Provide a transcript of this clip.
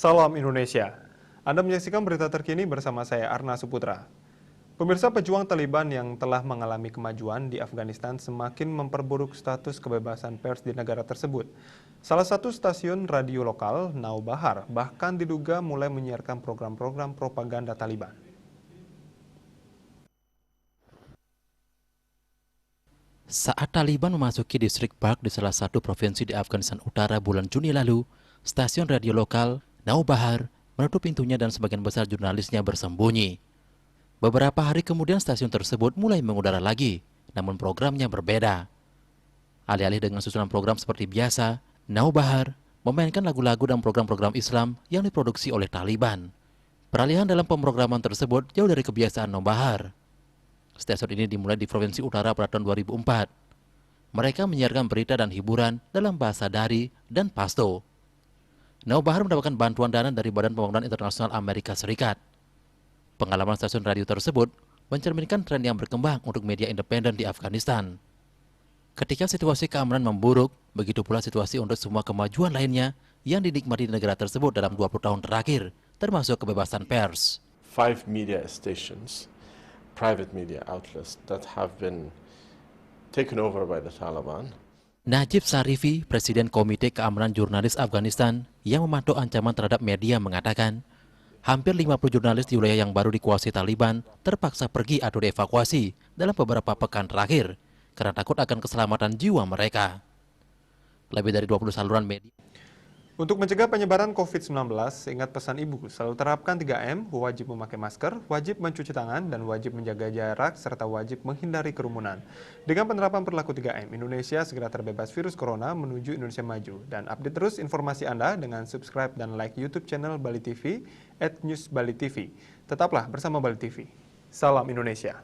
Salam Indonesia. Anda menyaksikan berita terkini bersama saya Arna Suputra. Pemirsa, pejuang Taliban yang telah mengalami kemajuan di Afghanistan semakin memperburuk status kebebasan pers di negara tersebut. Salah satu stasiun radio lokal, Now Bahar, bahkan diduga mulai menyiarkan program-program propaganda Taliban. Saat Taliban memasuki distrik Park di salah satu provinsi di Afghanistan Utara bulan Juni lalu, stasiun radio lokal Now Bahar menutup pintunya dan sebagian besar jurnalisnya bersembunyi. Beberapa hari kemudian stasiun tersebut mulai mengudara lagi, namun programnya berbeda. Alih-alih dengan susunan program seperti biasa, Now Bahar memainkan lagu-lagu dan program-program Islam yang diproduksi oleh Taliban. Peralihan dalam pemrograman tersebut jauh dari kebiasaan Now Bahar. Stasiun ini dimulai di Provinsi Utara pada tahun 2004. Mereka menyiarkan berita dan hiburan dalam bahasa Dari dan Pashto. Now Bahar mendapatkan bantuan dana dari Badan Pembangunan Internasional Amerika Serikat. Pengalaman stasiun radio tersebut mencerminkan tren yang berkembang untuk media independen di Afghanistan. Ketika situasi keamanan memburuk, begitu pula situasi untuk semua kemajuan lainnya yang dinikmati di negara tersebut dalam 20 tahun terakhir, termasuk kebebasan pers. 5 media stations, private media outlets that have been taken over by the Taliban. Najib Sarifi, Presiden Komite Keamanan Jurnalis Afghanistan yang memantau ancaman terhadap media mengatakan, hampir 50 jurnalis di wilayah yang baru dikuasai Taliban terpaksa pergi atau dievakuasi dalam beberapa pekan terakhir karena takut akan keselamatan jiwa mereka. Lebih dari 20 saluran media. Untuk mencegah penyebaran COVID-19, ingat pesan ibu, selalu terapkan 3M, wajib memakai masker, wajib mencuci tangan, dan wajib menjaga jarak, serta wajib menghindari kerumunan. Dengan penerapan perilaku 3M, Indonesia segera terbebas virus corona menuju Indonesia maju. Dan update terus informasi Anda dengan subscribe dan like YouTube channel Bali TV, @newsbalitv. Tetaplah bersama Bali TV. Salam Indonesia.